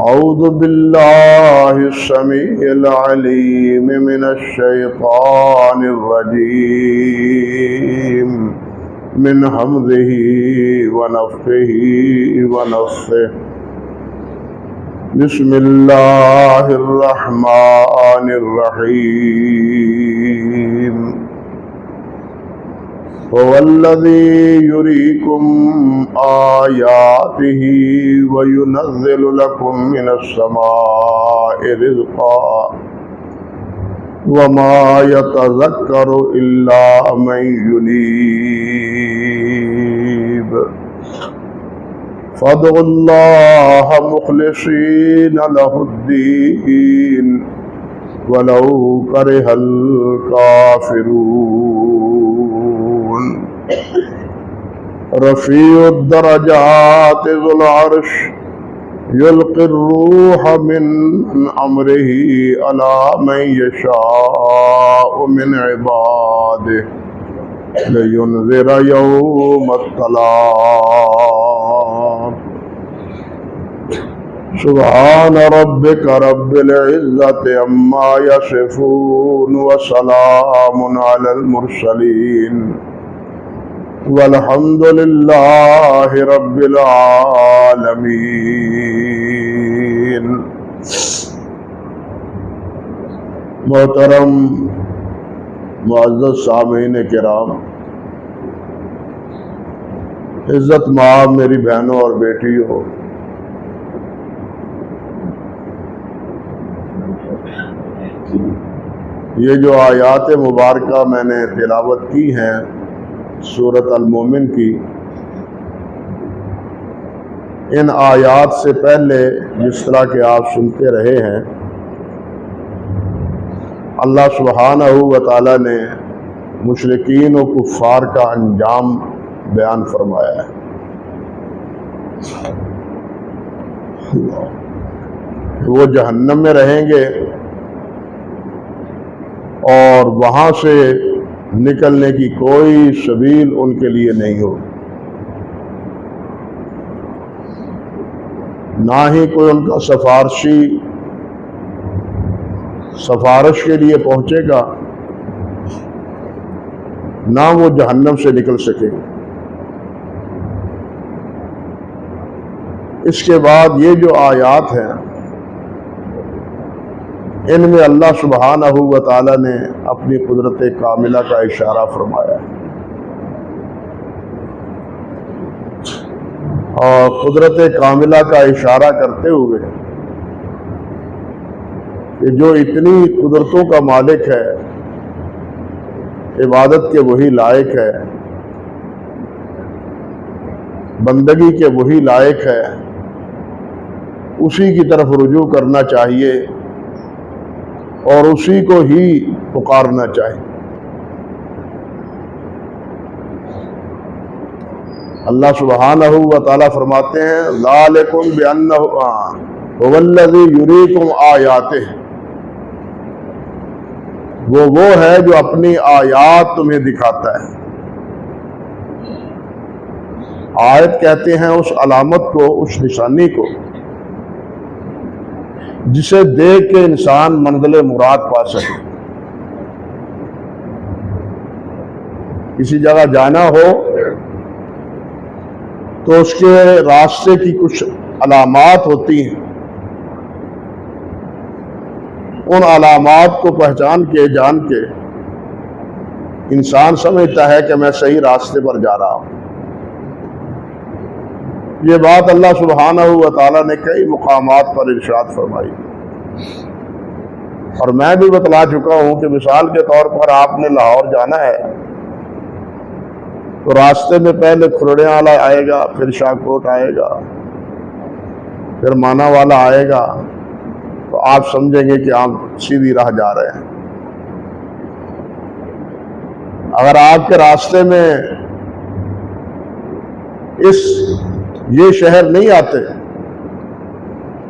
أعوذ بالله السميع العليم من الشيطان الرجيم من همزه ونفخه ونفثه بسم الله الرحمن الرحيم هو الذي يريكم آياته وينزل لكم من السماء رزقا وما يتذكر إلا من ينيب فادعوا الله مخلصين له الدين ولو كره الكافرون رفيع الدرجات ذو العرش يلقي الروح من أمره على من يشاء من عباده لينذر يوم التلاق سبحان ربك رب العزة عما يصفون وسلام على المرسلين والحمد لله رب العالمين۔ محترم معزز سامعین کرام، عزت مآب میری بہنوں اور بیٹیوں، یہ جو آیات مبارکہ میں نے تلاوت کی ہیں سورۃ المومن کی، ان آیات سے پہلے جس طرح کہ آپ سنتے رہے ہیں، اللہ سبحانہ و تعالی نے مشرکین و کفار کا انجام بیان فرمایا ہے۔ وہ جہنم میں رہیں گے اور وہاں سے نکلنے کی کوئی سبیل ان کے لیے نہیں ہو، نہ ہی کوئی ان کا سفارش کے لیے پہنچے گا، نہ وہ جہنم سے نکل سکے گا۔ اس کے بعد یہ جو آیات ہیں، ان میں اللہ سبحانہ و تعالی نے اپنی قدرت کاملہ کا اشارہ فرمایا ہے، اور قدرت کاملہ کا اشارہ کرتے ہوئے کہ جو اتنی قدرتوں کا مالک ہے، عبادت کے وہی لائق ہے، بندگی کے وہی لائق ہے، اسی کی طرف رجوع کرنا چاہیے اور اسی کو ہی پکارنا چاہیے۔ اللہ سبحانہ و تعالیٰ فرماتے ہیں ذالکم بأنہ هو الذی یریکم آیاتہ، وہ ہے جو اپنی آیات تمہیں دکھاتا ہے۔ آیت کہتے ہیں اس علامت کو، اس نشانی کو جسے دیکھ کے انسان منزل مراد پا سکے۔ کسی جگہ جانا ہو تو اس کے راستے کی کچھ علامات ہوتی ہیں، ان علامات کو پہچان کے جان کے انسان سمجھتا ہے کہ میں صحیح راستے پر جا رہا ہوں۔ یہ بات اللہ سبحانہ و تعالیٰ نے کئی مقامات پر ارشاد فرمائی، اور میں بھی بتلا چکا ہوں کہ مثال کے طور پر آپ نے لاہور جانا ہے تو راستے میں پہلے کھرڑیاں والا آئے گا، پھر شاہ کوٹ آئے گا، پھر مانا والا آئے گا، تو آپ سمجھیں گے کہ آپ سیدھی راہ جا رہے ہیں۔ اگر آپ کے راستے میں یہ شہر نہیں آتے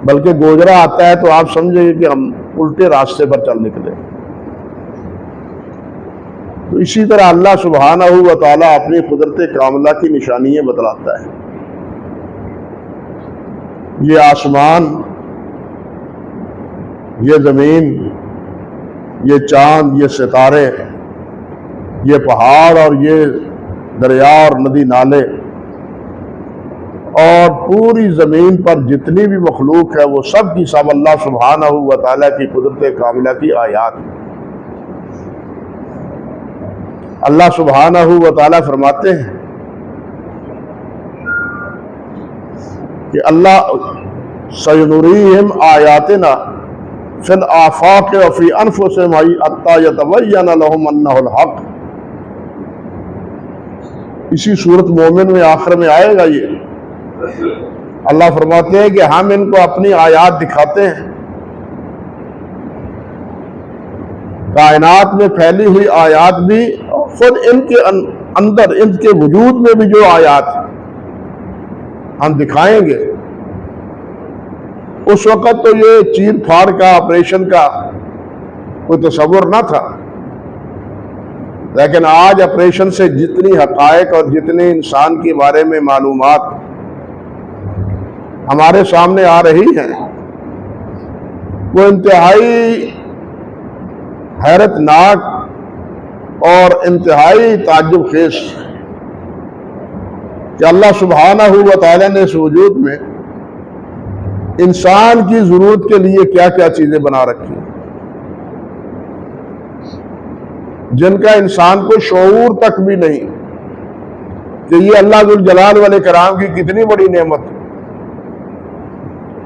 بلکہ گوجرا آتا ہے تو آپ سمجھیں گے کہ ہم الٹے راستے پر چل نکلے۔ تو اسی طرح اللہ سبحانہ و تعالیٰ اپنی قدرت کاملہ کی نشانیاں بتلاتا ہے۔ یہ آسمان یہ زمین، یہ چاند، یہ ستارے، یہ پہاڑ اور یہ دریا اور ندی نالے اور پوری زمین پر جتنی بھی مخلوق ہے وہ سب کی سب اللہ سبحانہ و تعالیٰ کی قدرت کاملہ کی آیات۔ اللہ سبحانہ و تعالیٰ فرماتے ہیں کہ اللہ سَيُنُرِيهِمْ آیاتنا فی الآفاق وفی انفسہم حتی یتبین لہم انہ الحق۔ اسی سورت مومن میں آخر میں آئے گا یہ، اللہ فرماتے ہیں کہ ہم ان کو اپنی آیات دکھاتے ہیں، کائنات میں پھیلی ہوئی آیات بھی، خود ان کے اندر، ان کے وجود میں بھی جو آیات ہم دکھائیں گے۔ اس وقت تو یہ چیر پھاڑ کا، آپریشن کا کوئی تصور نہ تھا، لیکن آج آپریشن سے جتنی حقائق اور جتنے انسان کے بارے میں معلومات ہمارے سامنے آ رہی ہیں، وہ انتہائی حیرت ناک اور انتہائی تعجب خیز کہ اللہ سبحانہ و تعالیٰ نے اس وجود میں انسان کی ضرورت کے لیے کیا کیا چیزیں بنا رکھی ہیں، جن کا انسان کو شعور تک بھی نہیں کہ یہ اللہ ذوالجلال والاکرام کی کتنی بڑی نعمت ہے۔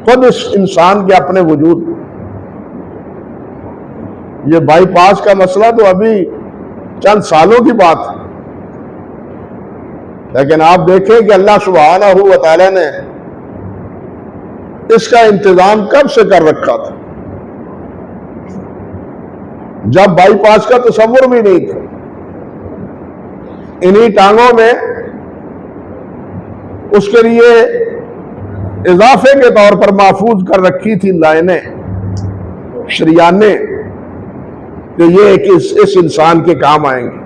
خود اس انسان کے اپنے وجود، یہ بائی پاس کا مسئلہ تو ابھی چند سالوں کی بات ہے، لیکن آپ دیکھیں کہ اللہ سبحانہ و تعالیٰ نے اس کا انتظام کب سے کر رکھا تھا، جب بائی پاس کا تصور بھی نہیں تھا۔ انہی ٹانگوں میں اس کے لیے اضافے کے طور پر محفوظ کر رکھی تھی لائنیں، شریانیں، کہ یہ اس انسان کے کام آئیں گے۔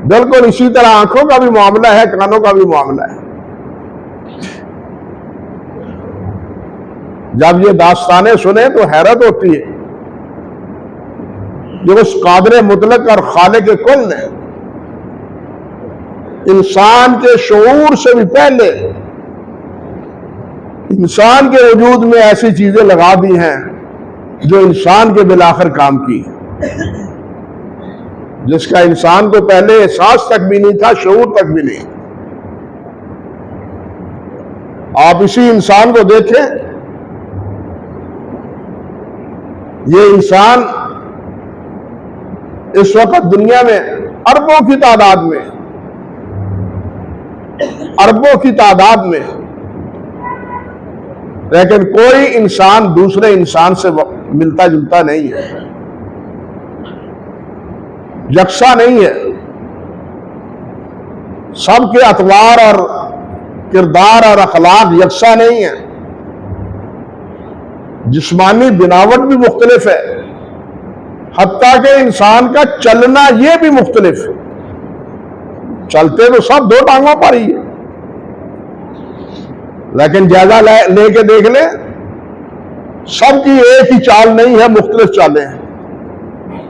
بالکل اسی طرح آنکھوں کا بھی معاملہ ہے، کانوں کا بھی معاملہ ہے۔ جب یہ داستانیں سنیں تو حیرت ہوتی ہے کہ اس قادر مطلق اور خالق کل نے انسان کے شعور سے بھی پہلے انسان کے وجود میں ایسی چیزیں لگا دی ہیں جو انسان کے بالآخر کام کی، جس کا انسان کو پہلے احساس تک بھی نہیں تھا، شعور تک بھی نہیں۔ آپ اسی انسان کو دیکھیں، یہ انسان اس وقت دنیا میں اربوں کی تعداد میں، اربوں کی تعداد میں، لیکن کوئی انسان دوسرے انسان سے ملتا جلتا نہیں ہے، یکساں نہیں ہے۔ سب کے اطوار اور کردار اور اخلاق یکساں نہیں ہیں، جسمانی بناوٹ بھی مختلف ہے، حتیٰ کہ انسان کا چلنا یہ بھی مختلف ہے۔ چلتے تو سب دو ٹانگوں پر ہی ہے، لیکن جائزہ لے کے دیکھ لیں، سب کی ایک ہی چال نہیں ہے، مختلف چالیں ہیں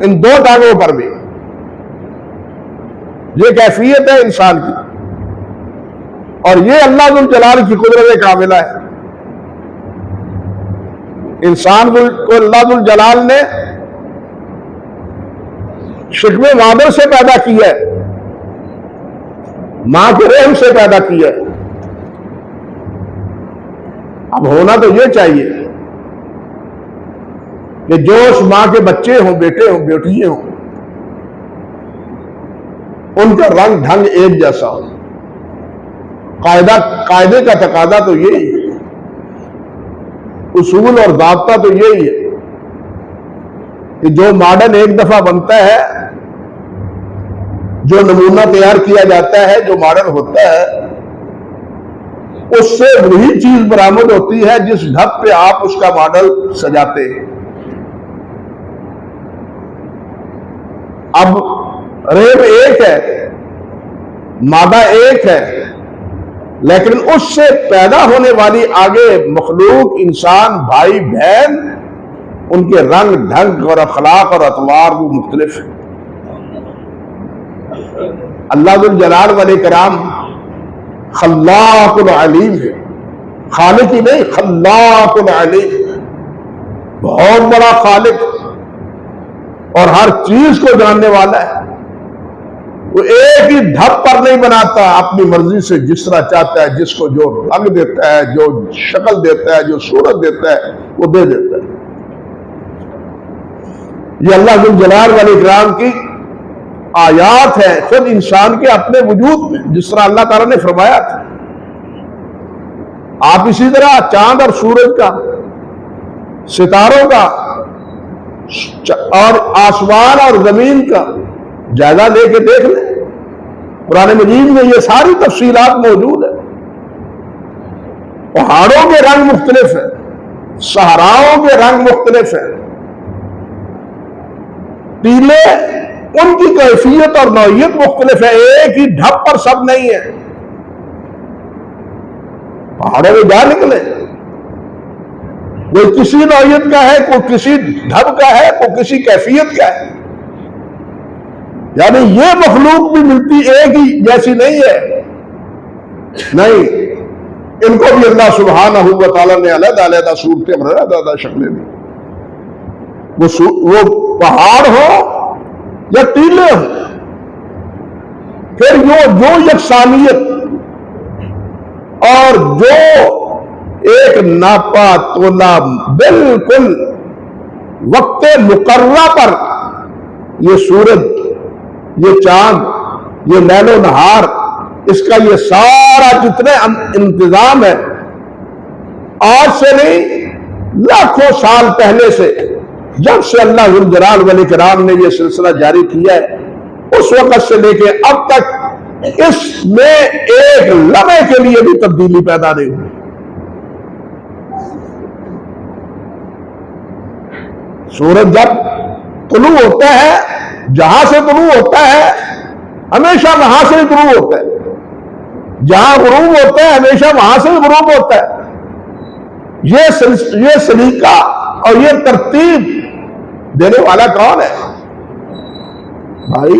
ان دو ٹانگوں پر بھی۔ یہ کیفیت ہے انسان کی، اور یہ اللہ ذوالجلال کی قدرت کاملہ ہے۔ انسان کو اللہ ذوالجلال نے شکم مادر سے پیدا کیا ہے، ماں کے رحم سے پیدا کیا ہے۔ اب ہونا تو یہ چاہیے کہ جو اس ماں کے بچے ہوں، بیٹے ہوں، بیٹیاں ہوں، ان کا رنگ ڈھنگ ایک جیسا ہو۔ قاعدے کا تقاضا تو یہی ہے، اصول اور ضابطہ تو یہی ہے کہ جو ماڈل ایک دفعہ بنتا ہے، جو نمونہ تیار کیا جاتا ہے، جو ماڈل ہوتا ہے، اس سے وہی چیز برآمد ہوتی ہے جس ڈھب پہ آپ اس کا ماڈل سجاتے ہیں۔ اب ریب ایک ہے، مادہ ایک ہے، لیکن اس سے پیدا ہونے والی آگے مخلوق، انسان، بھائی بہن، ان کے رنگ ڈھنگ اور اخلاق اور اطوار وہ مختلف ہیں۔ اللہ ذو الجلال والاکرام خلاق العلیم ہے، خالق ہی نہیں، خلاق العلیم، بہت بڑا خالق اور ہر چیز کو جاننے والا ہے۔ وہ ایک ہی دھپ پر نہیں بناتا، اپنی مرضی سے جس طرح چاہتا ہے، جس کو جو رنگ دیتا ہے، جو شکل دیتا ہے، جو صورت دیتا ہے، وہ دے دیتا ہے۔ یہ اللہ ذو الجلال والاکرام کی آیات ہے خود انسان کے اپنے وجود میں، جس طرح اللہ تعالیٰ نے فرمایا تھا۔ آپ اسی طرح چاند اور سورج کا، ستاروں کا اور آسمان اور زمین کا جائزہ لے کے دیکھ لیں، قرآن مجید میں یہ ساری تفصیلات موجود ہیں۔ پہاڑوں کے رنگ مختلف ہیں، صحراؤں کے رنگ مختلف ہیں، ٹیلے ان کی کیفیت اور نوعیت مختلف ہے، ایک ہی ڈھب پر سب نہیں ہے۔ پہاڑوں میں جا نکلے، کوئی کسی نوعیت کا ہے، کوئی کسی ڈھب کا ہے، کوئی کسی کیفیت کا ہے، یعنی یہ مخلوق بھی ملتی ایک ہی جیسی نہیں ہے، نہیں، ان کو بھی اللہ سبحانہ و تعالیٰ نے علیحدہ علیحدہ صورتیں اور علیحدہ شکلیں دی۔ وہ پہاڑ ہو یا ٹیلے ہو، پھر جو یکسانیت اور جو ایک ناپا تولا بالکل وقت مقررہ پر یہ سورج، یہ چاند، یہ لیل و نہار، اس کا یہ سارا جتنے انتظام ہے، آج سے نہیں لاکھوں سال پہلے سے، جب سے اللہ ذو الجلال والاکرام نے یہ سلسلہ جاری کیا ہے، اس وقت سے لے کے اب تک اس میں ایک لمحے کے لیے بھی تبدیلی پیدا نہیں ہوئی۔ سورج جب طلوع ہوتا ہے، جہاں سے طلوع ہوتا ہے ہمیشہ وہاں سے ہی طلوع ہوتا ہے، جہاں غروب ہوتا ہے ہمیشہ وہاں سے ہی غروب ہوتا ہے۔ یہ سلیقہ اور یہ ترتیب دینے والا کون ہے بھائی؟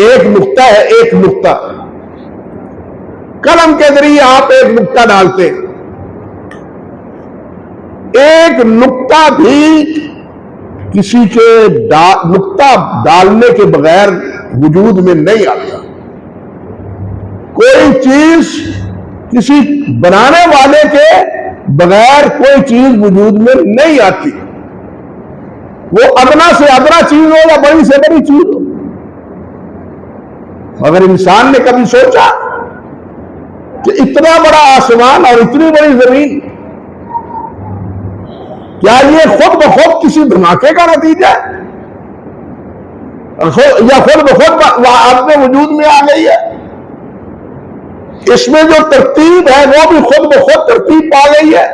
ایک نقطہ ہے، ایک نقطہ، قلم کے ذریعے آپ ایک نقطہ ڈالتے، ایک نقطہ بھی کسی کے نقطہ ڈالنے کے بغیر وجود میں نہیں آتا۔ کوئی چیز کسی بنانے والے کے بغیر کوئی چیز وجود میں نہیں آتی، وہ ادنا سے ادنا چیز ہو یا بڑی سے بڑی چیز ہو۔ اگر انسان نے کبھی سوچا کہ اتنا بڑا آسمان اور اتنی بڑی زمین، کیا یہ خود بخود کسی دھماکے کا نتیجہ ہے یا خود بخود اپنے وجود میں آ گئی ہے؟ اس میں جو ترتیب ہے وہ بھی خود بخود ترتیب پا گئی ہے۔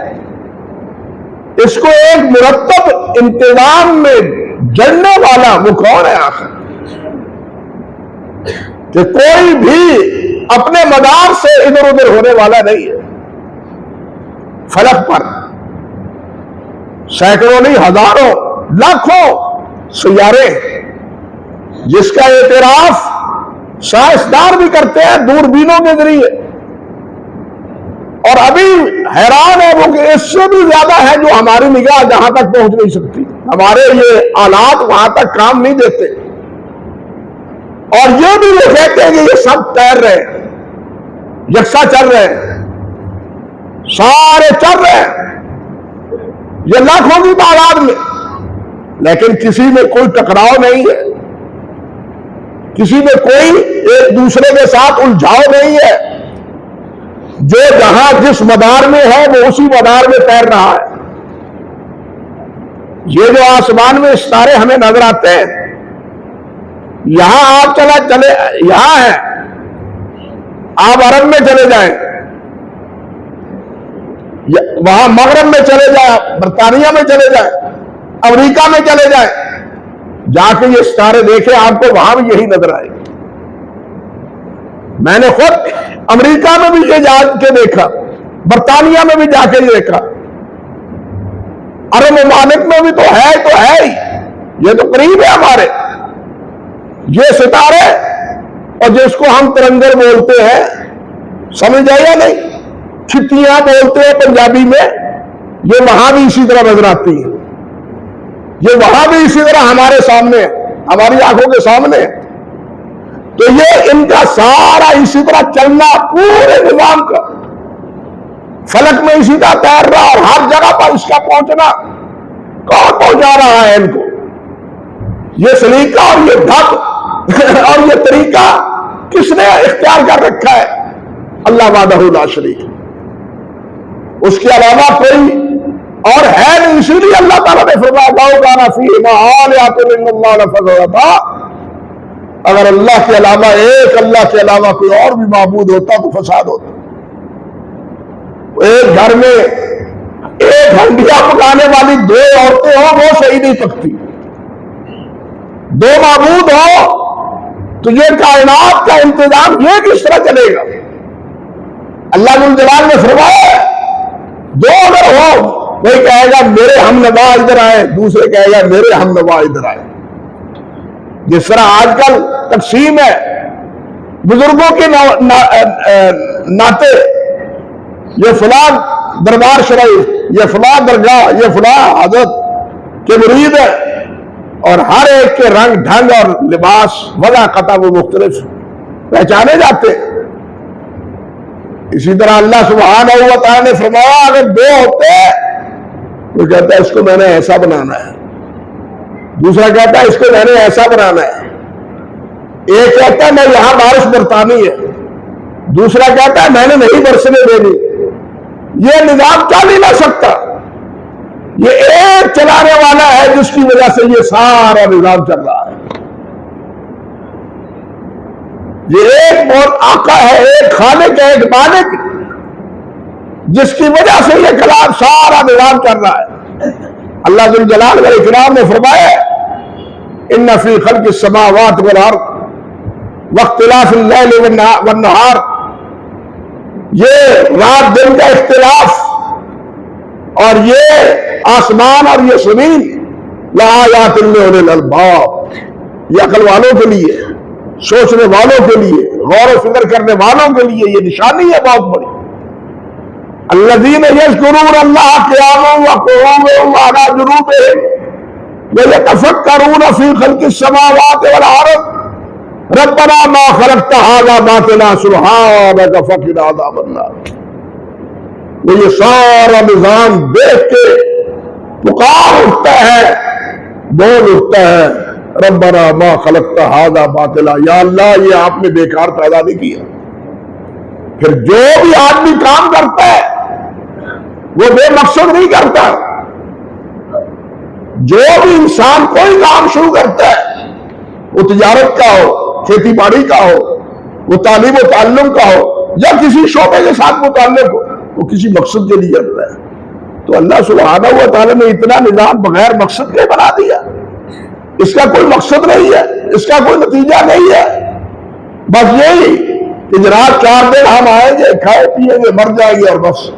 اس کو ایک مرتب انتظام میں جڑنے والا وہ کون ہے آخر؟ کہ کوئی بھی اپنے مدار سے ادھر ادھر ہونے والا نہیں ہے۔ فلک پر سینکڑوں نہیں، ہزاروں، لاکھوں سیارے، جس کا اعتراف سائنسدان بھی کرتے ہیں دوربینوں کے ذریعے، اور ابھی حیران ہے وہ کہ اس سے بھی زیادہ ہے جو ہماری نگاہ جہاں تک پہنچ نہیں سکتی، ہمارے یہ آلات وہاں تک کام نہیں دیتے۔ اور یہ بھی وہ کہتے ہیں کہ یہ سب تیر رہے ہیں، یکساں چل رہے ہیں، سارے چل رہے ہیں، یہ لاکھوں کی تعداد میں، لیکن کسی میں کوئی ٹکراؤ نہیں ہے، کسی میں کوئی ایک دوسرے کے ساتھ الجھاؤ نہیں ہے، جو جہاں جس مدار میں ہے وہ اسی مدار میں تیر رہا ہے۔ یہ جو آسمان میں ستارے ہمیں نظر آتے ہیں، یہاں آپ چلے یہاں ہے، آپ عرب میں چلے جائیں، وہاں مغرب میں چلے جائیں، برطانیہ میں چلے جائیں، امریکہ میں چلے جائیں، جا کے یہ ستارے دیکھیں، آپ کو وہاں بھی یہی نظر آئے گا۔ میں نے خود امریکہ میں بھی یہ جا کے دیکھا، برطانیہ میں بھی جا کے دیکھا، عرب ممالک میں بھی تو ہے ہی، یہ تو قریب ہے ہمارے، یہ ستارے اور جس کو ہم ترنگر بولتے ہیں، سمجھ آئی یا نہیں، چھتیاں بولتے ہیں پنجابی میں، یہ وہاں بھی اسی طرح نظر آتی ہیں، یہ وہاں بھی اسی طرح ہمارے سامنے، ہماری آنکھوں کے سامنے، تو یہ ان کا سارا اسی طرح چلنا، پورے نظام کا فلک میں اسی طرح تیر رہا، اور ہر جگہ پر اس کا پہنچنا، کون پہنچا رہا ہے ان کو؟ یہ سلیقہ اور یہ ڈھب اور یہ طریقہ کس نے اختیار کر رکھا ہے؟ اللہ وحدہ لا شریک، اس کے علاوہ کوئی اور ہے نہیں، اسی لیے اللہ تعالیٰ نے فرمایا لو کان فیہما آلہۃ الا اللہ لفسدتا، اگر اللہ کے علاوہ اللہ کے علاوہ کوئی اور بھی معبود ہوتا تو فساد ہوتا۔ ایک گھر میں ایک ہنڈیا پکانے والی دو عورتیں ہوں، وہ صحیح نہیں پکتی، دو معبود ہو تو یہ کائنات کا انتظام یہ کس طرح چلے گا؟ اللہ ذو الجلال نے فرمایا دو اگر ہو، کوئی کہے گا میرے ہم نوا ادھر آئے، دوسرے کہے گا میرے ہم نوا ادھر آئے، جس طرح آج کل تقسیم ہے بزرگوں کے ناطے، یہ فلاں دربار شریف، یہ فلاں درگاہ، یہ فلاں حضرت کے مرید ہے، اور ہر ایک کے رنگ ڈھنگ اور لباس وضع قطع وہ مختلف پہچانے جاتے ہیں۔ اسی طرح اللہ سبحانہ و تعالیٰ نے فرمایا اگر دو ہوتے وہ کہتا ہے اس کو میں نے ایسا بنانا ہے، دوسرا کہتا ہے اس کو میں نے ایسا بنانا ہے، ایک کہتا ہے میں یہاں بارش برتانی ہے، دوسرا کہتا ہے میں نے نہیں برسنے دینی، یہ نظام چل ہی نہ سکتا، یہ ایک چلانے والا ہے جس کی وجہ سے یہ سارا نظام چل رہا ہے، یہ ایک آقا ہے، ایک خالق ہے، ایک مالک، جس کی وجہ سے یہ کلام سارا نظام چل رہا ہے۔ اللہ ذو الجلال والاکرام نے فرمایا ان فی خلق السماوات والارض واختلاف اللیل والنہار، یہ رات دن کا اختلاف اور یہ آسمان اور یہ زمین لآیات لأولی الالباب، یہ عقل والوں کے لیے، سوچنے والوں کے لیے، غور و فکر کرنے والوں کے لیے یہ نشانی ہے بہت بڑی۔ الذین یذکرون اللہ قیاما وقعودا وعلی جنوبہم ویتفکرون فی خلق السماوات والارض ربنا ما خلقت ھذا باطلا سبحانک فقنا عذاب النار۔ وہ یہ سارا نظام دیکھ کے پکار اٹھتا ہے، بول اٹھتا ہے ربنا ما خلقت ھذا باطلا، یا اللہ یہ آپ نے بیکار پیدا نہیں کیا۔ پھر جو بھی آدمی کام کرتا ہے وہ بے مقصد نہیں کرتا، جو بھی انسان کوئی کام شروع کرتا ہے، وہ تجارت کا ہو، کھیتی باڑی کا ہو، وہ تعلیم و تعلم کا ہو، یا کسی شعبے کے ساتھ متعلق ہو، وہ کسی مقصد کے لیے کرتا ہے۔ تو اللہ سبحانہ و تعالیٰ نے اتنا نظام بغیر مقصد کے بنا دیا، اس کا کوئی مقصد نہیں ہے، اس کا کوئی نتیجہ نہیں ہے، بس یہی کہ جناب 4 دن ہم آئیں گے، کھائے پیئیں گے، مر جائیں گے اور بس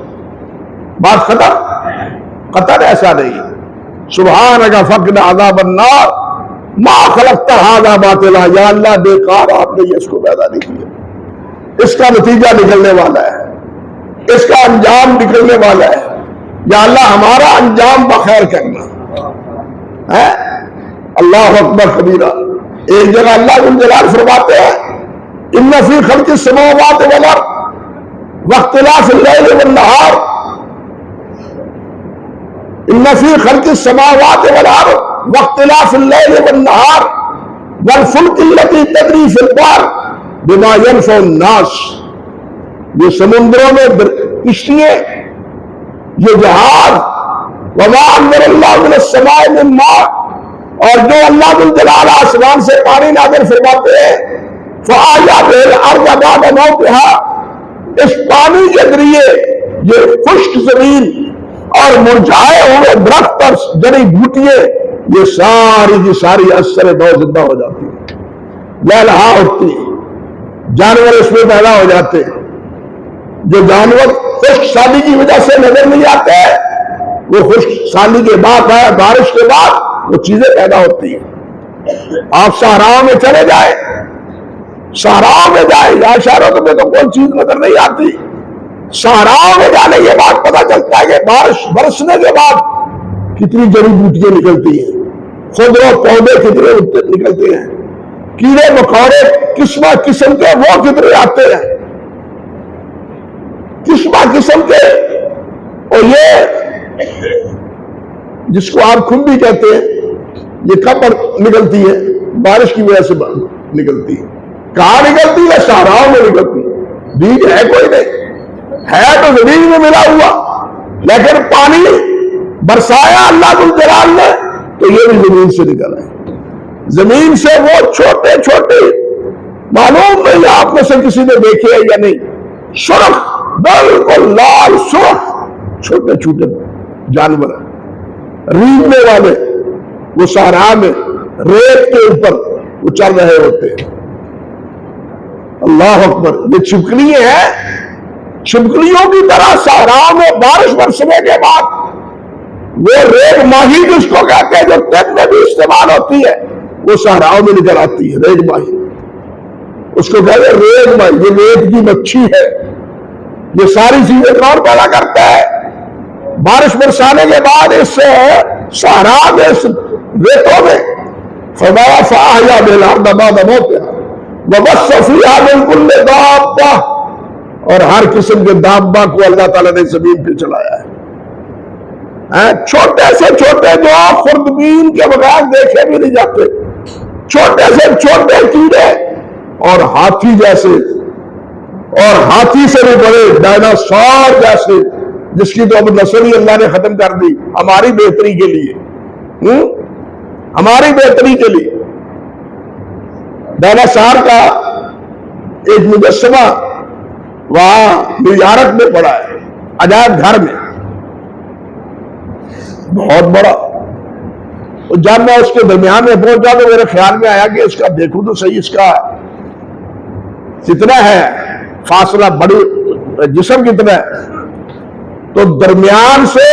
بات ختم۔ قطر ایسا نہیں۔ سبحانک فقنا عذاب النار ما خلقت ھذا باطلا، یا اللہ بیکار آپ نے اس کو پیدا نہیں کیا، اس کا نتیجہ نکلنے والا ہے، اس کا انجام نکلنے والا ہے، یا اللہ ہمارا انجام بخیر کرنا ہے۔ اللہ اکبر کبیرہ۔ ایک جگہ اللہ ذو الجلال فرماتے ہیں ان فی خلق السماوات والارض واختلاف اللیل والنہار، ان فی خلق السماوات والارض واختلاف اللیل والنہار والفلک التی تجری فی البحر بما ینفع الناس، یہ سمندروں میں کشتیاں، یہ جہاز، وما انزل اللہ من السماء من ماء، اور جو اللہ ذو الجلال آسمان سے پانی نازل فرماتے ہیں، فأحیا بہ الارض بعد موتها، اس پانی کے ذریعے یہ خشک زمین اور مرجھائے ہوئے درخت اور جڑی بوٹیاں یہ ساری کی ساری اثر دو زندہ ہو جاتی ہیں، لہلہا اٹھتی ہیں۔ جانور اس میں پیدا ہو جاتے ہیں. جو جانور خشک سالی کی وجہ سے نظر نہیں آتے وہ خشک سالی کے بعد بارش کے بعد وہ چیزیں پیدا ہوتی ہیں. آپ صحراؤں میں چلے جائیں, صحراؤں میں جائیں, یا شہروں میں تو کوئی چیز نظر نہیں آتی, صحراؤں میں جانے کے بعد پتہ چلتا ہے کہ بارش برسنے کے بعد کتنی جڑی بوٹیاں نکلتی ہیں, خضر و پودے کتنے نکلتے ہیں, کیڑے مکوڑے قسم قسم کے وہ کتنے آتے ہیں, قسم کے. اور یہ جس کو آپ کھمبی کہتے ہیں, یہ کب نکلتی ہے؟ بارش کی وجہ سے نکلتی ہے. کہاں نکلتی ہے؟ صحراؤں میں نکلتی ہے. بیج ہے کوئی نہیں, ہے تو زمین میں ملا ہوا, لیکن پانی برسایا اللہ ذوالجلال نے تو یہ بھی زمین سے نکل آئے. زمین سے وہ چھوٹے چھوٹے, معلوم نہیں آپ میں سے کسی نے دیکھے یا نہیں, سرخ بالکل لال سرخ چھوٹے چھوٹے جانور ریڑھنے والے, وہ صحرا میں ریت کے اوپر وہ چل رہے ہوتے ہیں. اللہ اکبر. یہ چھپکلیاں ہیں, چھپکلیوں کی طرح صحرا میں بارش برسنے کے بعد وہ ریگ ماہی جس کو کہتے ہیں جو طب میں بھی استعمال ہوتی ہے وہ صحراؤں میں نکل آتی ہے. ریگ ماہی, اس کو کہتے ہیں ریگ ماہی. یہ ریت کی مچھی ہے. یہ ساری چیزیں کون پیدا کرتا ہے؟ بارش برسانے کے بعد اس صحرا میں ریتوں میں فرمایا فاحیا بالارض بعد موتها وبث فيها من كل دابة, اور ہر قسم کے دابہ کو اللہ تعالیٰ نے زمین پہ چلایا ہے. چھوٹے سے چھوٹے جو خوردبین کے بغیر دیکھے بھی نہیں جاتے, چھوٹے سے چھوٹے کیڑے, اور ہاتھی جیسے, اور ہاتھی سے بھی بڑے ڈائناسور جیسے, جس کی تو اب نسل ہی اللہ نے ختم کر دی ہماری بہتری کے لیے, ہماری بہتری کے لیے. ڈائناسور کا ایک مجسمہ وہاں نیو یارک میں پڑا ہے, عجائب گھر میں, بہت بڑا. جب میں اس کے درمیان میں پہنچا تو میرے خیال میں آیا کہ اس کا دیکھوں تو صحیح, اس کا کتنا ہے فاصلہ, بڑی جسم کتنا ہے, تو درمیان سے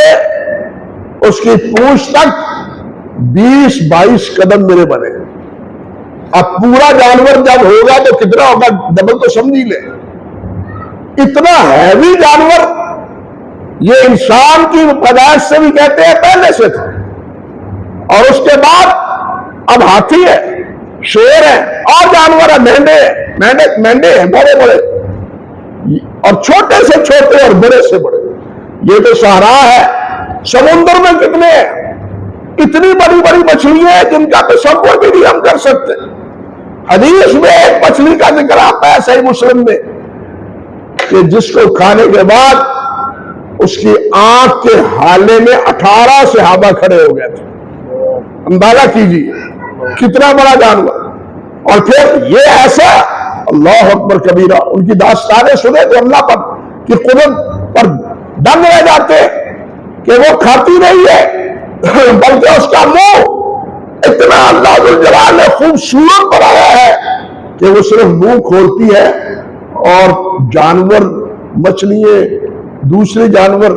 اس کی پونچھ تک 20-22 قدم میرے بنے. اب پورا جانور جب ہوگا تو کتنا ہوگا, ڈبل تو سمجھ لے. اتنا ہیوی جانور یہ انسان کی پیدائش سے بھی کہتے ہیں پہلے سے تھا, اور اس کے بعد اب ہاتھی ہے, شیر ہے, اور جانور ہے, مینڈے ہیں بڑے بڑے, اور چھوٹے سے چھوٹے اور بڑے سے بڑے. یہ تو صحرا ہے. سمندر میں کتنے اتنی بڑی بڑی مچھلیاں ہیں جن کا تصور بھی نہیں ہم کر سکتے. حدیث میں ایک مچھلی کا ذکر آتا ہے صحیح مسلم میں کہ جس کو کھانے کے بعد اس کی آنکھ کے حالے میں 18 صحابہ کھڑے ہو گئے تھے. اندازہ کیجیے کتنا بڑا جانور. اور پھر یہ ایسا, اللہ اکبر کبیرہ, ان کی داستانیں سنے تو اللہ پر کی قدرت پر دنگ رہ جاتے کہ وہ کھاتی نہیں ہے بلکہ اس کا منہ اتنا اللہ ذوالجلال نے خوبصورت بنایا ہے کہ وہ صرف منہ کھولتی ہے اور جانور, مچھلیاں, دوسرے جانور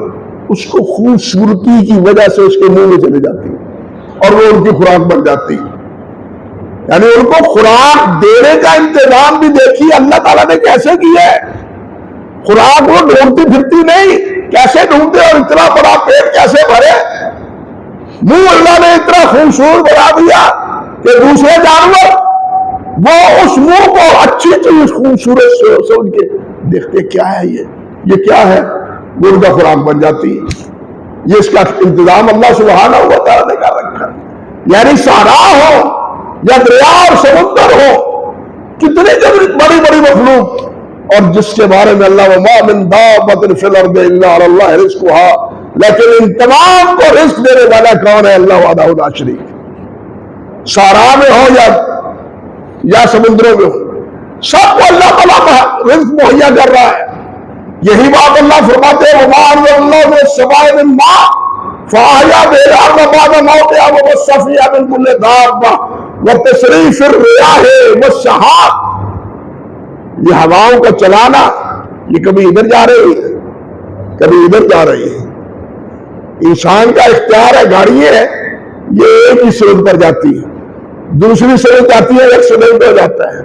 اس کو خوبصورتی کی وجہ سے اس کے منہ میں چلے جاتی ہیں اور وہ ان کی خوراک بن جاتی ہے. یعنی ان کو خوراک دینے کا انتظام بھی دیکھیے اللہ تعالیٰ نے کیسے کیا ہے. خوراک وہ ڈھونڈتی پھرتی نہیں, کیسے ڈھونڈتے اور اتنا بڑا پیٹ کیسے بھرے. منہ اللہ نے اتنا خوبصورت بنا دیا کہ دوسرے جانور وہ اس منہ کو اچھی چیز خوبصورت سے سمجھ کے دیکھتے کیا ہے یہ کیا ہے, وہ ان کا خوراک بن جاتی ہے. یہ اس کا انتظام اللہ سبحانہ و تعالیٰ نے کر رکھا. یعنی صحرا ہو یا دریا اور سمندر ہو, کتنی بڑی بڑی مخلوق, اور جس کے بارے میں اللہ وما من دابۃ فی الارض الا علی اللہ رزقها, لیکن ان تمام کو رزق دینے والا کون ہے؟ اللہ وحدہ لا شریک. صحرا میں ہو یا سمندروں میں ہو, سب کو اللہ تعالیٰ رزق مہیا کر رہا ہے. یہی بات اللہ فرماتے ہیں وما انزل اللہ من السماء من ماء فاحیا به الارض بعد موتها وبث فيها من كل دابة وتصريف الرياح والسحاب. یہ ہواؤں کا چلانا، یہ کبھی ادھر جا رہی ہے کبھی ادھر جا رہی ہے۔ انسان کا اختیار ہے، گاڑیاں ہیں یہ ایک ہی سڑک پر جاتی ہے، دوسری سڑک جاتی ہے، ایک سڑک پہ جاتا ہے،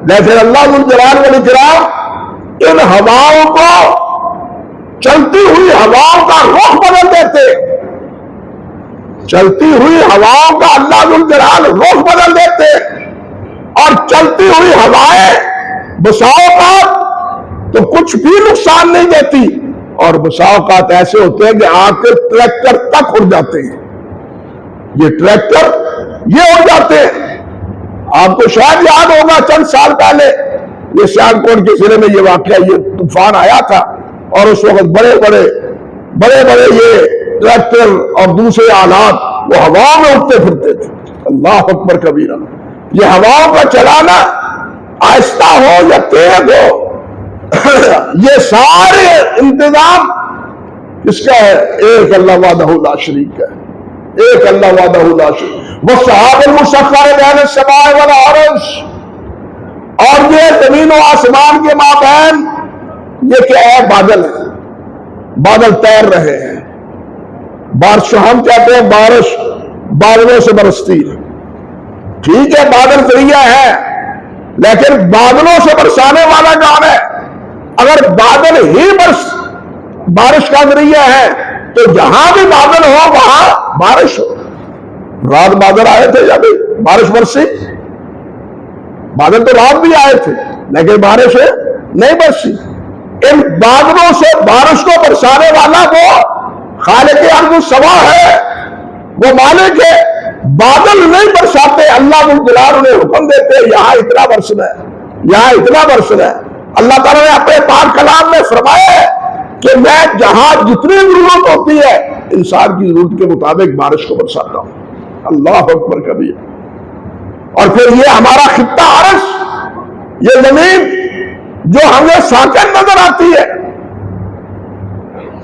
لیکن اللہ ذو الجلال والاکرام ان ہواؤں کو، چلتی ہوئی ہواؤں کا رخ بدل دیتے، چلتی ہوئی ہواؤں کا اللہ ذو الجلال رخ بدل دیتے، اور چلتی ہوئی ہوائیں بسا اوقات تو کچھ بھی نقصان نہیں دیتی، اور بسا اوقات ایسے ہوتے ہیں کہ آ کے ٹریکٹر تک اڑ جاتے ہیں، یہ ٹریکٹر یہ اڑ جاتے ہیں۔ آپ کو شاید یاد ہوگا چند سال پہلے یہ سیالکوٹ کے ضلع میں یہ واقعہ، یہ طوفان آیا تھا، اور اس وقت بڑے بڑے یہ ٹریکٹر اور دوسرے آلات وہ ہوا میں اٹھتے پھرتے تھے۔ اللہ اکبر کبیرہ۔ یہ ہواؤں کا چلانا آہستہ ہو یا تیز ہو، یہ سارے انتظام کس کا ہے؟ ایک اللہ وحدہ لا شریک ہے، ایک اللہ وحدہ لا شریک۔ والسحاب المسخر بین السماء والارض، اور یہ زمین و آسمان کے مابین یہ کیا ہے؟ بادل ہے، بادل تیر رہے ہیں۔ بارش ہم کہتے ہیں بارش بادلوں سے برستی ہے، ٹھیک ہے بادل ذریعہ ہے، لیکن بادلوں سے برسانے والا کون ہے؟ اگر بادل ہی بارش کا ذریعہ ہے تو جہاں بھی بادل ہو وہاں بارش ہو۔ رات بادل آئے تھے یا نہیں؟ بارش برسی؟ بادل تو رات بھی آئے تھے لیکن بارش نہیں برسی۔ ان بادلوں سے بارش کو برسانے والا وہ خالق ارض السماء ہے، وہ مالک ہے۔ بادل نہیں برساتے، اللہ ذو الجلال انہیں حکم دیتے یہاں اتنا برسنا ہے، یہاں اتنا برسنا ہے۔ اللہ تعالیٰ نے اپنے پاک کلام میں فرمایا ہے کہ میں جہاں جتنی ضرورت ہوتی ہے انسان کی ضرورت کے مطابق بارش کو برساتا ہوں۔ اللہ اکبر کبیر۔ اور پھر یہ ہمارا خطہ عرش، یہ زمین جو ہمیں ساکن نظر آتی ہے،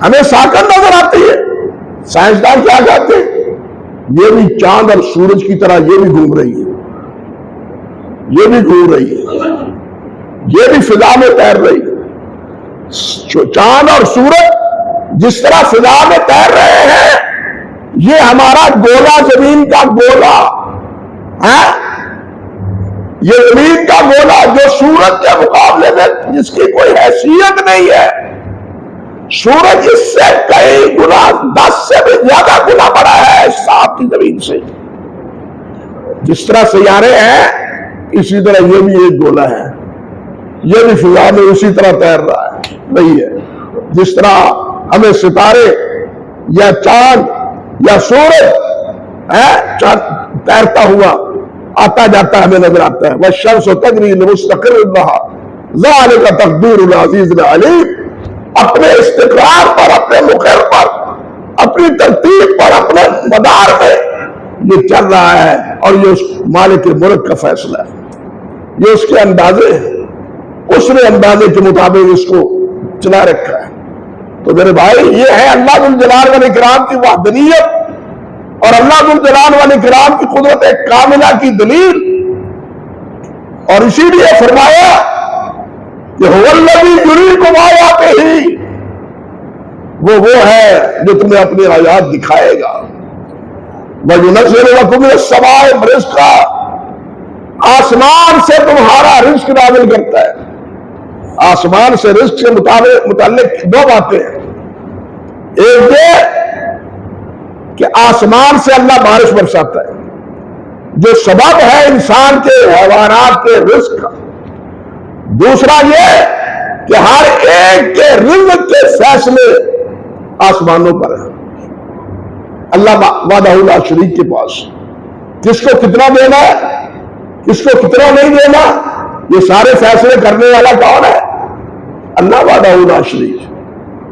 ہمیں ساکن نظر آتی ہے، سائنسدان کیا کہتے ہیں؟ یہ بھی چاند اور سورج کی طرح یہ بھی گھوم رہی ہے، یہ بھی گھوم رہی ہے، یہ بھی فضا میں تیر رہی ہے۔ چاند اور سورج جس طرح فضا میں تیر رہے ہیں، یہ ہمارا گولا، زمین کا گولا ہے، یہ زمین کا گولا جو سورج کے مقابلے میں جس کی کوئی حیثیت نہیں ہے، سورج اس سے کئی گنا 10 سے بھی زیادہ گنا بڑا ہے صاحب کی زمین سے۔ جس طرح سیارے ہیں اسی طرح یہ بھی ایک گولا ہے، یہ بھی فضا میں اسی طرح تیر رہا ہے، نہیں ہے۔ جس طرح ہمیں ستارے یا چاند یا سورج تیرتا ہوا آتا جاتا ہمیں نظر آتا ہے۔ وَالشَّمْسُ تَجْرِي لِمُسْتَقِرٍّ لَهَا ذَلِكَ تَقْدِيرُ الْعَزِيزِ الْعَلِيمِ۔ اپنے استقرار پر، اپنے مقر پر، اپنی ترتیب پر، اپنے مدار میں یہ چل رہا ہے، اور یہ اس مالک ملک کا فیصلہ ہے، یہ اس کے اندازے ہیں، اس نے اندازے کے مطابق اس کو چلا رکھا ہے۔ تو میرے بھائی یہ ہے اللہ ذو الجلال والاکرام کی وحدانیت اور اللہ ذو الجلال والاکرام کی قدرت کاملہ کی دلیل۔ اور اسی لیے فرمایا کہ هو الذی یریکم آیاتہ، وہ ہے جو تمہیں اپنی آیات دکھائے گا۔ وَيُنَزِّلُ لَكُم مِّنَ السَّمَاءِ رِزْقًا، آسمان سے تمہارا رزق نازل کرتا ہے۔ آسمان سے رزق سے متعلق دو باتیں ہیں، ایک یہ کہ آسمان سے اللہ بارش برساتا ہے جو سبب ہے انسان کے، حیوانات کے رزق کا۔ دوسرا یہ کہ ہر ایک کے رزق کے فیصلے آسمانوں پر ہیں، اللہ وحدہ لا شریک کے پاس۔ کس کو کتنا دینا ہے، کس کو کتنا نہیں دینا، یہ سارے فیصلے کرنے والا کون ہے؟ اللہ وحدہ لا شریک۔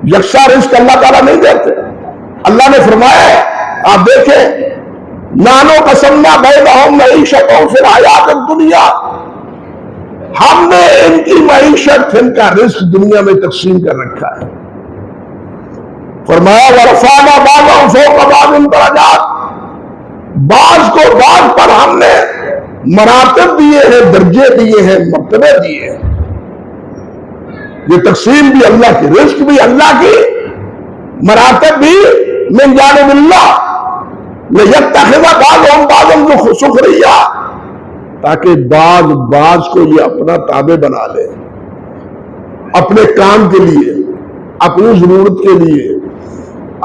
یکساں رزق اللہ تعالیٰ نہیں دیتے۔ اللہ نے فرمایا ہے، آپ دیکھیں، نانو قسمنا بینہم معیشتہم فی الحیات الدنیا، ہم نے ان کی معیشت، ان کا رزق دنیا میں تقسیم کر رکھا ہے۔ فرمایا ورفعنا بعضهم فوق بعض درجات، بعض کو بعض پر ہم نے مراتب دیے ہیں، درجے دیے ہیں، مرتبے دیے ہیں. یہ تقسیم بھی اللہ کی، رزق بھی اللہ کی، مراتب بھی من جانب اللہ. لِيَتَّخِذَ بَعْضُهُمْ بَعْضًا سُخْرِيًّا، تاکہ بعض کو یہ اپنا تابع بنا لے، اپنے کام کے لیے، اپنی ضرورت کے لیے،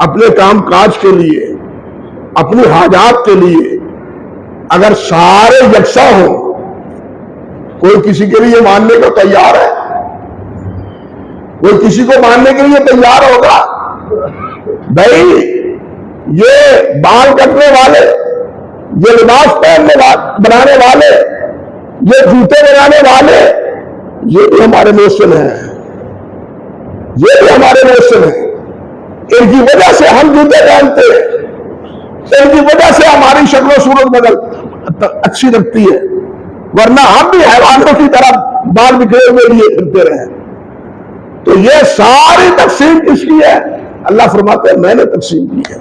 اپنے کام کاج کے لیے، اپنی حاجات کے لیے. اگر سارے یکساں ہوں، کوئی کسی کے لیے ماننے کو تیار ہے؟ کوئی کسی کو ماننے کے لیے تیار ہوگا؟ بھائی یہ بال کٹنے والے، یہ لباس بنانے والے، یہ جوتے بنانے والے، یہ بھی ہمارے موصل ہیں، یہ بھی ہمارے موصل ہیں. ان کی وجہ سے ہم جوتے پہنتے ہیں، ان کی وجہ سے ہماری شکل و صورت اچھی لگتی ہے، ورنہ ہم بھی حیوانوں کی طرح بال بکھرے ہوئے لیے پھرتے رہے. تو یہ ساری تقسیم کس کی ہے؟ اللہ فرماتے ہیں میں نے تقسیم کی ہے.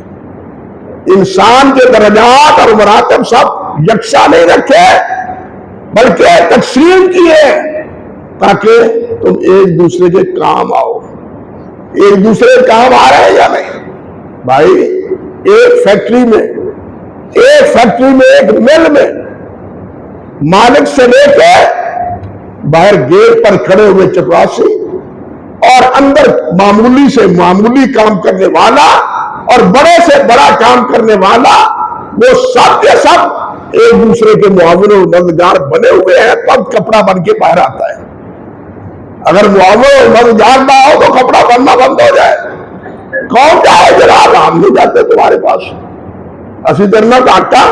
انسان کے درجات اور مراتب سب یکساں نہیں رکھے، بلکہ تقسیم کی ہے تاکہ تم ایک دوسرے کے کام آؤ. ایک دوسرے کے کام آ رہے ہیں یا نہیں؟ بھائی ایک فیکٹری میں، ایک مل میں مالک سے لے کے باہر گیٹ پر کھڑے ہوئے چپراسی اور اندر معمولی سے معمولی کام کرنے والا اور بڑے سے بڑا کام کرنے والا، وہ سب کے سب ایک دوسرے کے معاون و مددگار بنے ہوئے ہیں، تب کپڑا بن کے باہر آتا ہے. اگر معاون و مددگار نہ ہو تو کپڑا بننا بند ہو جائے. کون جائے جناب؟ ہم نہیں جاتے تمہارے پاس، اسی درنا ڈاکٹا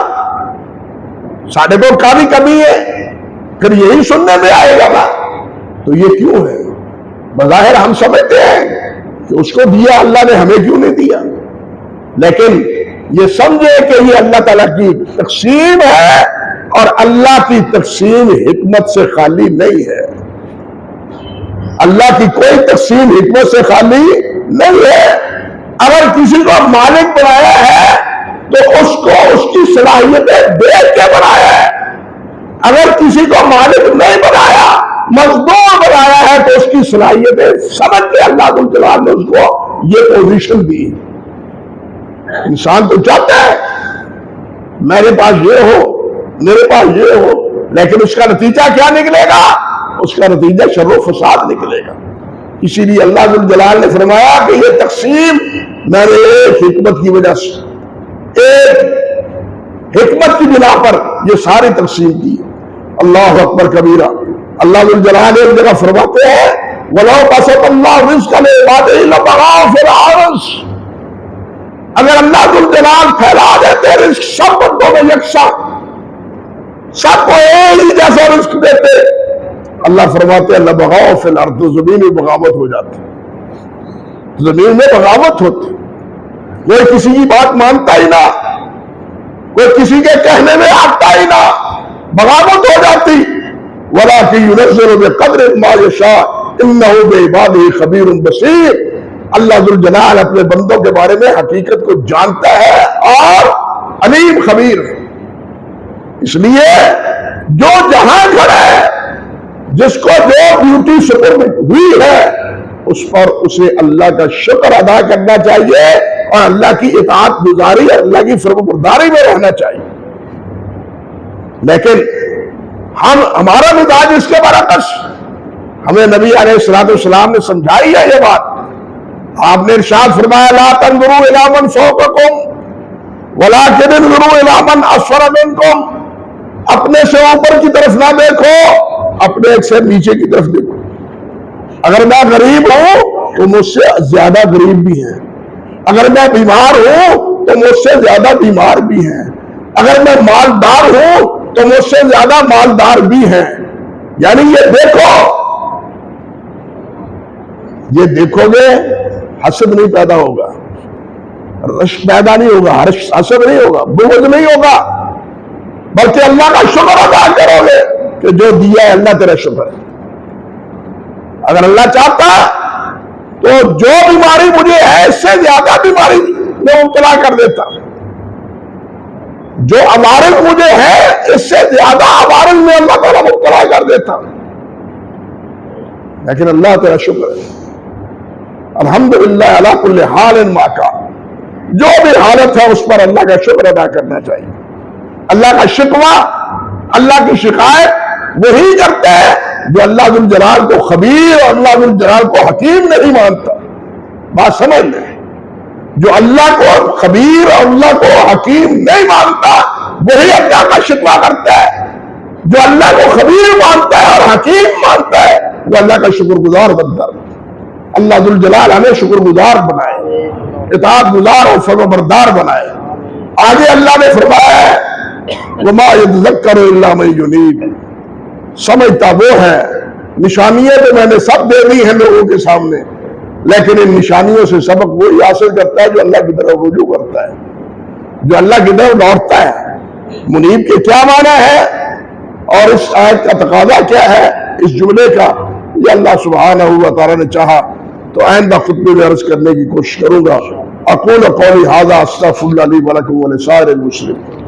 ساڑھے کو کاری کمی ہے، پھر یہی سننے میں آئے گا نا. تو یہ کیوں ہے؟ بظاہر ہم سمجھتے ہیں کہ اس کو دیا اللہ نے، ہمیں کیوں نہیں دیا؟ لیکن یہ سمجھے کہ یہ اللہ تعالیٰ کی تقسیم ہے، اور اللہ کی تقسیم حکمت سے خالی نہیں ہے. اللہ کی کوئی تقسیم حکمت سے خالی نہیں ہے. اگر کسی کو مالک بنایا ہے تو اس کو اس کی صلاحیتیں دیکھ کے بنایا ہے. اگر کسی کو مالک نہیں بنایا، مزدور بنایا ہے، تو اس کی صلاحیتیں سمجھ کے اللہ تعالیٰ نے اس کو یہ پوزیشن دی. انسان تو چاہتا ہے میرے پاس یہ ہو، میرے پاس یہ ہو، لیکن اس کا نتیجہ کیا نکلے گا؟ اس کا نتیجہ شر و فساد نکلے گا. اسی لیے اللہ ذوالجلال نے فرمایا کہ یہ تقسیم میں نے ایک حکمت کی وجہ سے، ایک حکمت کی بنا پر یہ ساری تقسیم کی. اللہ اکبر کبیرہ. اللہ ذوالجلال ایک جگہ فرماتے ہیں وَلَوْ بَسَطَ اللَّهُ الرِّزْقَ لِعِبَادِهِ لَبَغَوْا فِي الْأَرْضِ. اگر اللہ ذوالجلال پھیلا دیتے رزق سب بندوں میں یکساں، سب کو ایک ہی جیسا رزق دیتے، اللہ فرماتے ہیں لَبَغَوْا فِي الْأَرْضِ، زمین میں بغاوت ہو جاتی، زمین میں بغاوت ہوتی. کوئی کسی کی بات مانتا ہی نہ، کوئی کسی کے کہنے میں آتا ہی نہ، بغاوت ہو جاتی. وَلَٰكِن يُنَزِّلُ بِقَدْرٍ مَا يَشَاءُ إِنَّهُ بِعِبَادِهِ خَبِيرٌ بَصِيرٌ. اللہ ذوالجلال اپنے بندوں کے بارے میں حقیقت کو جانتا ہے اور علیم خبیر ہے. اس لیے جو جہاں کھڑا ہے، جس کو جو ڈیوٹی سپرد ہوئی ہے، اس پر اسے اللہ کا شکر ادا کرنا چاہیے اور اللہ کی اطاعت گزاری اور اللہ کی فرمانبرداری میں رہنا چاہیے. لیکن ہمارا مزاج اس کے برعکس. ہمیں نبی علیہ السلام نے سمجھائی ہے یہ بات. آپ نے ارشاد فرمایا لا تنظروا الی من فوقکم ولکن انظروا الی من اسفل منکم. اپنے سے اوپر کی طرف نہ دیکھو، اپنے سے نیچے کی طرف دیکھو. اگر میں غریب ہوں تو مجھ سے زیادہ غریب بھی ہیں، اگر میں بیمار ہوں تو مجھ سے زیادہ بیمار بھی ہیں، اگر میں مالدار ہوں تو مجھ سے زیادہ مالدار بھی ہیں. یعنی یہ دیکھو گے حسد نہیں پیدا ہوگا، رش پیدا نہیں ہوگا، حسد نہیں ہوگا، بغض نہیں ہوگا، بلکہ اللہ کا شکر ادا کرو گے کہ جو دیا ہے اللہ تیرا شکر ہے. اگر اللہ چاہتا تو جو بیماری مجھے ہے اس سے زیادہ بیماری میں مبتلا کر دیتا. جو عوارض مجھے ہے اس سے زیادہ عوارض میں اللہ تعالیٰ مبتلا کر دیتا، لیکن اللہ تعالیٰ شکر ہے، الحمدللہ علی کل حال ما کان، جو بھی حالت ہے اس پر اللہ کا شکر ادا کرنا چاہیے۔ اللہ کا شکوہ، اللہ کی شکایت وہی کرتے ہیں جو اللہ ذو الجلال کو خبیر اور اللہ ذو الجلال کو حکیم نہیں مانتا۔ بات سمجھ لیں، جو اللہ کو خبیر اور اللہ کو حکیم نہیں مانتا وہی اللہ کا شکوہ کرتا ہے، جو اللہ کو خبیر مانتا ہے اور حکیم مانتا ہے وہ اللہ کا شکر گزار بنتا ہے۔ اللہ ذو الجلال ہمیں شکر گزار بنائے، اطاعت گزار اور فرما بردار بنائے۔ آگے اللہ نے فرمایا ہے وَمَا يَذَّكَّرُ إِلَّا مَن يُنِيبُ، سمجھتا وہ ہے، نشانیاں تو میں نے سب دے دی ہیں لوگوں کے سامنے، لیکن ان نشانیوں سے سبق وہی حاصل کرتا ہے جو اللہ کی طرف رجوع کرتا ہے، جو اللہ کی طرف لوٹتا ہے۔ منیب کے کیا معنی ہے اور اس آیت کا تقاضا کیا ہے اس جملے کا، یہ اللہ سبحانہ و تعالیٰ نے چاہا تو آئندہ خطبے میں عرض کرنے کی کوشش کروں گا۔ اقول قولی ھذا استغفر اللہ لی ولکم ولسائر المسلمین۔